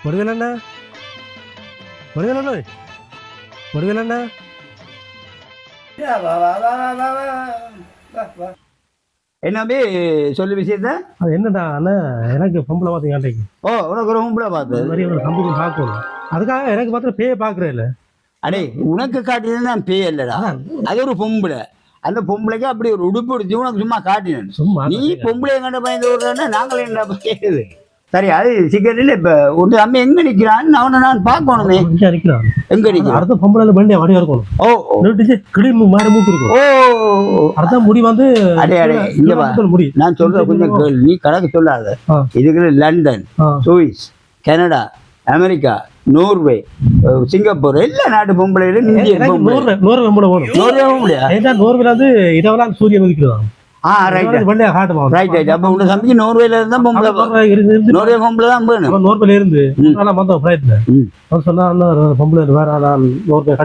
வடிவேலண்ணா வடிவேலண்ணா வடிவேலண்ணா என்னபி சொல்லு விஷயத்த. அது என்னடா அண்ணா எனக்கு பொம்பளை பார்த்து கேட்டீங்க. ஓ உனக்கு ஒரு பொம்பளை பார்த்து மாதிரி ஒரு சம்பவம் பார்க்கணும். அதுக்காக எனக்கு மாத்திரம் பேய பார்க்குறேன் இல்லை. அடே உனக்கு காட்டினது நான் பேய் இல்லடா, அது ஒரு பொம்பளை. அந்த பொம்பளைக்கு அப்படி ஒரு உடுப்பு எடுத்து உனக்கு சும்மா காட்டினேன். சும்மா நீ பொம்பளை கண்ட பயந்து விடுறேன்னா நாங்களே என்ன கேட்குது. சரி அது சிக்கரில் இப்போ ஒரு அம்மா எங்க நிற்கிறான்னு அவனை நான் பார்க்கணுமே. நிற்கிறான் எங்க நிற்கிறான்? அடுத்த பொம்பளை வண்டியா வடிவா இருக்கணும். ஓ கிளீன் மாதிரி மூக்கு இருக்கும். ஓ அடுத்த முடி வந்து அடே அடே இங்க முடி. நான் சொல்ற கொஞ்சம் கேள், நீ கணக்கு சொல்லாத. இதுக்கு London, Swiss, Canada, America, Norway, Singapore எல்லா நாட்டு பொம்பளையிலும் நோர்வே பொம்பளை போகணும். நோர்வே பொம்பளையா? நோர்வேல வந்து இரவெல்லாம் சூரியன் உதிக்கிறான். அப்ப உங்க தம்பிக்கு நோர்வேல இருந்தா பொம்பளை, நோர்வே பொம்பளை தான் வேணும். நோர்வேல இருந்து சொன்னா பொம்பளை வேற நோர்வே.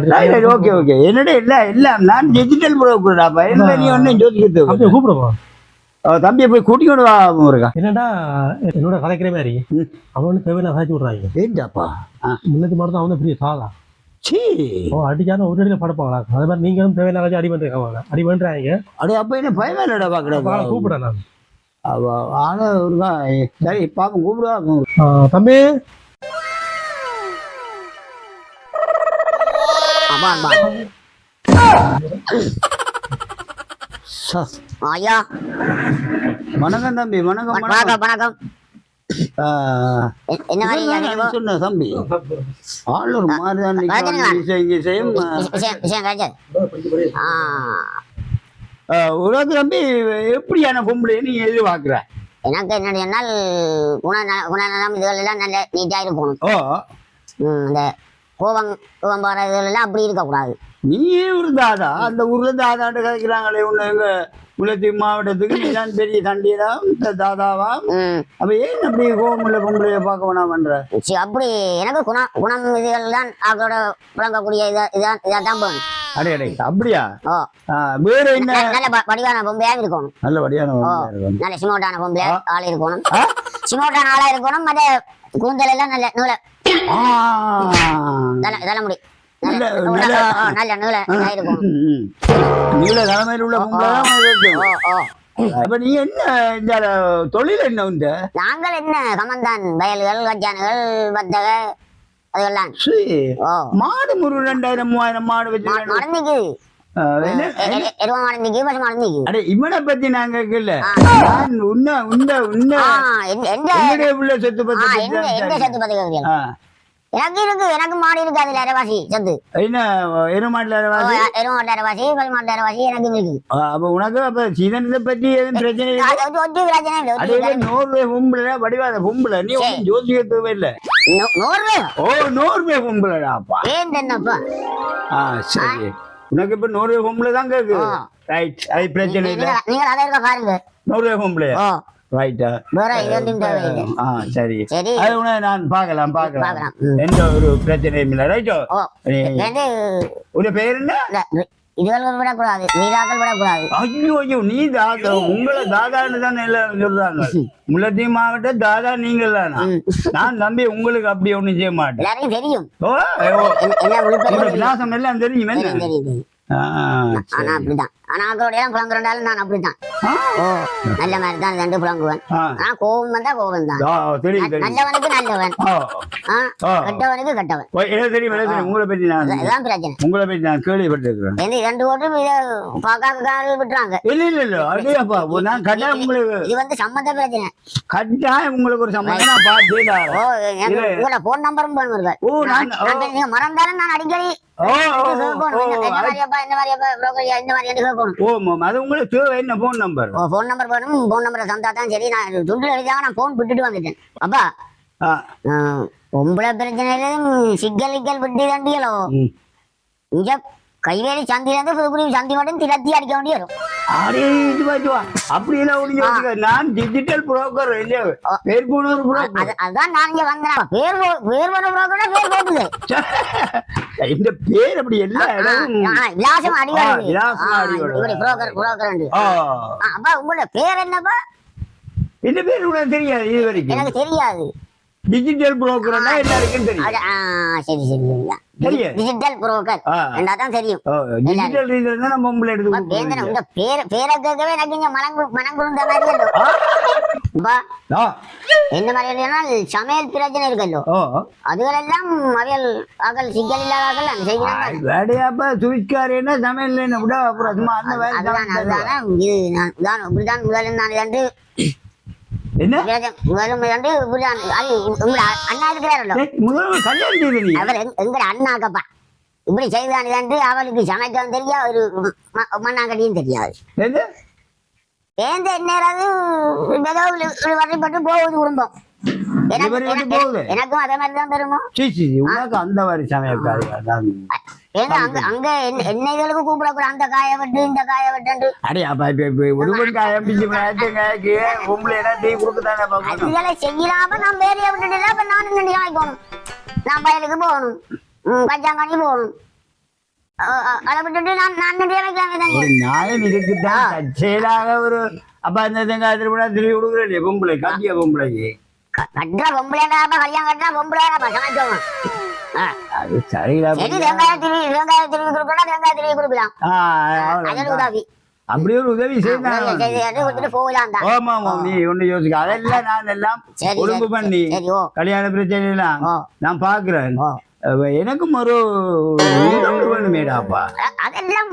ஓகே ஓகே என்னடா இல்ல இல்ல நான் டிஜிட்டல் ப்ரோக்கர்டாப்பா. என்ன நீ ஒன்னும் ஜோதிக்கிறது கூப்பிடுவா தம்பியை போய் கூட்டிக்கொண்டு வா. இருக்கா என்னடா என்னோட கலைக்கிற மாதிரி அவனு தேவையில்ல சாய்ச்சி விடுறாங்க. ஏண்டாப்பா முன்னத்து மாதிரி தான் அவன் பெரிய சாதா. அடிச்சாலும் ஒரு அடியில் படுப்பாங்களா? அது மாதிரி நீங்களும் தேவையில்ல அடி பண்றீங்க, அடி பண்றாங்க. அடி அப்ப என்ன பயமே இல்லடா பாக்குறா. கூப்பிட நான் ஆனா ஒருக்கா சரி பாப்போம் கூப்பிடுவா. தம்பி ஐயா வணக்கம் தம்பி. வணக்கம் வணக்கம் வணக்கம். என்ன மாதிரி சொன்ன தம்பி ஆள் ஒரு மாதிரிதான் உலக தம்பி எப்படியான பொம்பளை நீ எதிர்பார்க்கிற? எனக்கு என்னுடைய நாள் குணநலம் இதுகள் எல்லாம் நல்ல நீட்டா இருக்கணும். இந்த கோபம் பாற இதுகள் எல்லாம் அப்படி இருக்கக்கூடாது. நீயே ஒரு தாதா, அந்த ஊர்ல தாதாண்டு கதைக்கிறாங்களே ஒண்ணு எங்க முல்லைத்தீவு மாவட்டத்துக்கு நீதான் பெரிய தண்டியரா தாதாவா? அப்ப ஏன் அப்படி கோபமுள்ள பொம்பளைய பார்க்க வேணாம் பண்ற? அப்படி எனக்கு குணம் இதுகள் தான் அவரோட விளங்கக்கூடிய இதான் போகணும். அடே அடே அப்படியா? வேற என்ன? நல்ல வடிவான பொம்பளையா இருக்கணும். நல்ல வடிவான நல்ல சிமோட்டான பொம்பளையா ஆள் இருக்கணும். சிமோட்டான ஆளா இருக்கணும். மற்ற கூந்தல் எல்லாம் நல்ல நூல தலைமுடி நல்ல நூல இருக்கும். நீல தலைமையில் உள்ள அப்ப நீ என்ன இந்த தொழில் என்ன உண்டு? நாங்கள் என்ன கமந்தான் வயல்கள் வச்சானுகள் வத்தக அதெல்லாம். மாடு ஒரு 2000 3000 மாடு வச்சு மறந்துக்கு இவனை பத்தி நாங்க கேட்கல. செத்து பத்தி எனக்கு இருக்கு. எனக்கு மாடு இருக்கு. அதுல அரவாசி சத்து என்ன எருமாட்டுல அரவாசி, எருமாட்டு அரவாசி, பல்மாட்டு அரவாசி எனக்கு இருக்கு. அப்ப உனக்கு அப்ப சீதனத்தை பத்தி எதுவும் பிரச்சனை இல்லை? நோர்வே பொம்பளை வடிவாத பொம்பளை நீ ஜோசிக்க தேவையில்லை. நோர்வே நோர்வே பொம்பளைடாப்பா. ஏன் என்னப்பா? சரி உனக்கு இப்ப நோர்வே பொம்பளை தான் கேக்கு. ரைட் அது பிரச்சனை இல்லை. நீங்க அதை இருக்க பாருங்க. நோர்வே பொம்பளையா? ரைட்டா சரி அது நான் பார்க்கலாம் எந்த ஒரு பிரச்சனையும் இல்லை. ரைட்டோ உங்க பேர் என்ன? இதுகள் விடக்கூடாது, வீராக்கள் விடக்கூடாது. ஐயோ ஐயோ நீ தாதா, உங்களை தாதான்னு தான் எல்லாரும் சொல்றாங்க. முல்லைத்தீவு மாவட்டம் தாதா நீங்கள் தானா? நான் தம்பி உங்களுக்கு அப்படி ஒண்ணும் செய்ய மாட்டேன். எல்லாரையும் தெரியும். விலாசம் எல்லாம் தெரியும். ஆனா அப்படிதான். ஆனா அவரோட எல்லாம் புலங்குறாலும் நான் அப்படித்தான். நல்ல மாதிரி தான் ரெண்டு புலங்குவேன். ஆனா கோபம் வந்தா கோபம் தான். நல்லவனுக்கு நல்லவன், கெட்டவனுக்கு கெட்டவன். உங்களை பற்றி நான் பிரச்சனை. உங்களை பற்றி நான் கேள்விப்பட்டிருக்கிறேன். 2 ஓட்டும் பார்க்காத விட்டுறாங்க. இல்ல நான் கட்டாயம் உங்களுக்கு இது வந்து சம்மந்த பிரச்சனை. கட்டாயம் உங்களுக்கு ஒரு சம்மந்தம் நான் பார்த்து உங்களோட போன் நம்பரும் பண்ணுவாங்க. நீங்க மறந்தாலும் நான் அடிக்கடி போன் நம்பர் வேணும். போன் நம்பரை தந்தா தான் சரி. நான் துண்டு எழுதியாக நான் போன் விட்டுட்டு வந்துட்டேன். அப்பா பொம்பளை பிரச்சனையிலும் சிக்கல் விட்டு தண்டிகளோ இங்க கைவேலி சந்திலிருந்து புதுக்குடி சந்தி மட்டும் திரத்தி அடிக்க வேண்டி வரும். அப்படி எல்லாம் நான் டிஜிட்டல் புரோக்கர் பேர் போன அதான் நான் இங்க வந்தேன். பேர் போன புரோக்கர் பேர் போட்டுது. இந்த பேர் அப்படி எல்லா விலாசம் அடிவாடி புரோக்கர். அப்பா உங்களோட பேர் என்னப்பா? என்ன பேர் உனக்கு தெரியாது? இது வரைக்கும் எனக்கு தெரியாது. டிஜிட்டல் புரோக்கர்னா எல்லாருக்கும் தெரியும். சரி சரி தெரியும். டிஜிட்டல் புரோக்கர் தான் தெரியும். டிஜிட்டல் ரீடர் தான் நம்ம மும்பைல எடுத்து உங்க பேரை கேட்கவே எனக்கு இங்க மனம் குளிர்ந்த மாதிரி என்ன மாதிரி சமையல் பிரச்சனை இருக்கல்லோ அதுகளெல்லாம் அவையல் அகல் சிக்கல் இல்லாதார்கள் வேடையாப்ப சுவிக்காரேன்னா சமையல் விட அப்புறம் சும்மா அந்த வேலை இதுதான் இப்படிதான் முதல்ல நான் இரண்டு என்ன அண்ணா இருக்கிறாரല്ലോ அவர் எங்கட அண்ணாக்கப்பா இப்படி செய்தானு அவளுக்கு சமைக்கவும் தெரியா ஒரு மண்ணாங்கட்டியும் தெரியாது ஏதாவது வரைப்பட்டு போகுது குடும்பம் எனக்கும் அதே மாதிரிதான் பெருமோ அந்த மாதிரி சமையல் ஏன்னா அங்க எண்ணெய்களுக்கு கூப்பிடக்கூட அந்த காய வெட்டு இந்த காய வெட்டு செய்யலாம நான் வேலையை விட்டுட்டு அப்ப நானும் ரெண்டு நாளைக்கு போகணும் நான் வயலுக்கு போகணும் பஞ்சாங்கண்ணி போகணும் அதை விட்டுட்டு நான் ரெண்டு நாளைக்கு இருக்குதான் செயலாக ஒரு அப்ப அந்த திருப்பி கொடுக்குறேன் பொம்பளை கட்டிய பொம்பளைக்கு கட்டுற பொம்பளை கல்யாணம் கட்டினா பொம்பளை சமைச்சோம் அப்படி ஒரு உதவி அதெல்லாம் நான் எல்லாம் ஒழுங்கு பண்ணி கல்யாண பிரச்சனை எல்லாம் நான் பாக்குறேன். எனக்கும் ஒரு வேணுமேடாப்பா அதெல்லாம்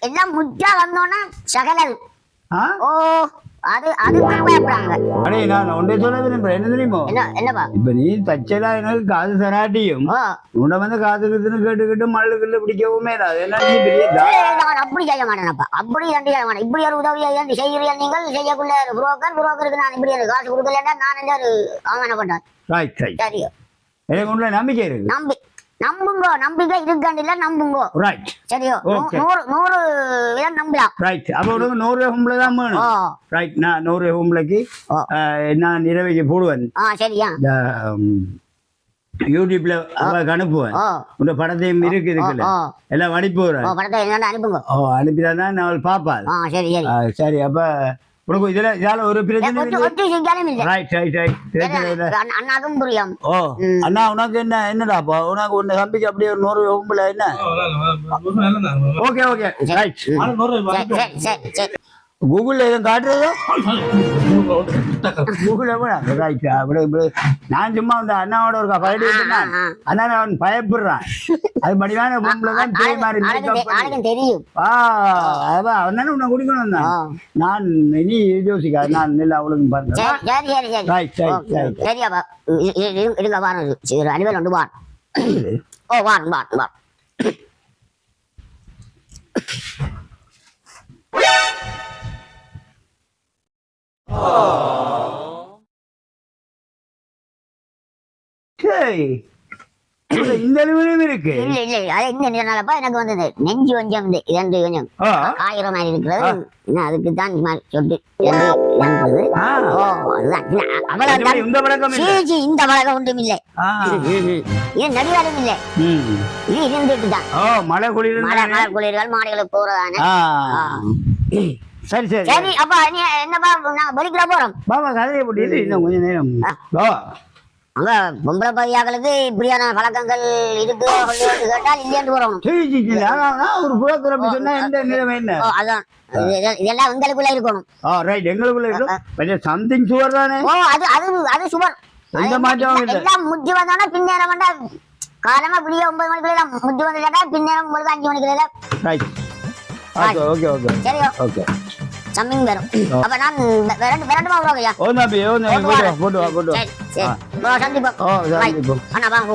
எல்லாம் முற்றா வந்தோன்னா சகலல் அது பயப்படுறாங்க. அடே நான் ஒன்றே சொல்ல விரும்புறேன் என்ன தெரியுமோ இப்ப நீ தச்சலா எனக்கு காசு தராட்டியும் உன்னை வந்து காசு கேட்டுக்கிட்டு மல்லுக்குள்ள பிடிக்கவுமே அப்படி செய்ய மாட்டேனப்பா அப்படி செய்ய மாட்டேன். இப்படி ஒரு உதவியை செய்கிறீர்கள் நீங்கள் செய்யக்குள்ள புரோக்கருக்கு நான் இப்படி காசு கொடுக்கலன்னா நான் என்ன அவமானப்பட்டேன். சரியோ எனக்கு உள்ள நம்பிக்கை இருக்கு. நம்புங்க நம்பிக்கை இருக்காண்டில்ல நம்புங்க சரியோ 100 விதம் நம்பலாம். அப்ப உனக்கு 100 ஹோம்ல தான் வேணும். ரைட் நான் 100 ஹோம்லக்கு நான் இரவைக்கு போடுவேன். சரியா யூடியூப்ல அனுப்புவேன். உங்க படத்தையும் இருக்கு இருக்குல்ல எல்லாம் அனுப்புறேன். அனுப்புங்க அனுப்பிதான் நான் பாப்பாள். சரி அப்ப உனக்கு இதால ஒரு பிரச்சனை அண்ணாக்கும் புரியும். அண்ணா உனக்கு என்னடாப்பா உனக்கு உன்னை தம்பிக்கு அப்படியே ஒரு 100 ஹோம்ல என்ன ஓகே ஓகே ரைட் கூகுள்ல எதுவும் காட்டுறதோ நான் சும்மா இந்த அண்ணாவோட ஒரு பயிர் அண்ணா அவன் பயப்படுறான். அது மடிவான பொம்பளைதான் தெரியும். அவனால உன்னை குடிக்கணும் தான் நான் இனி யோசிக்காது. நான் நெல் அவளுக்கு பாருங்க இந்த அளவுலயும் இருக்கு. எனக்கு வந்தது நெஞ்சு கொஞ்சம் இரண்டு கொஞ்சம் ஆயிரம் மாதிரி இருக்கிறது. அதுக்கு தான் சொட்டு இந்த பழக்கம் ஒன்றும் இல்லை. இது நடிகாலும் இல்லை. இது இருந்துட்டு தான் மழை குளிர்கள் மாடுகளுக்கு போறதானே. சரி சரி சரி அப்பா நீ என்னப்பா நாங்க வெளிக்கிற போறோம். பாபா கதையை போட்டு இன்னும் கொஞ்ச நேரம் அங்க பொம்பளை பையாக்களுக்கு இப்படியான பழக்கங்கள் இருக்கு கேட்டால் இல்லைன்னு போறோம். ஒரு புறத்துறப்ப சொன்னா எந்த நிலைமை என்ன அதான் இதெல்லாம் எங்களுக்குள்ள இருக்கணும். ரைட் எங்களுக்குள்ள இருக்கும் சம்திங் சுவர் தானே. அது அது அது சுவர் எந்த மாற்றம் இல்லை. எல்லாம் முத்தி வந்தோன்னா பின்னேரம் வந்தா காலமா விடிய 9 மணிக்குள்ள முத்தி வந்து கேட்டா பின்னேரம் உங்களுக்கு 5 மணிக்குள்ள. ரைட் ஓகே ஓகே சரியோ ஓகே சம்மிங் வரும். அப்ப நான் விரண்டுமா வருவாங்கய்யா. போட்டு வா சரி சரி சந்திப்போம். அண்ணா வாங்க.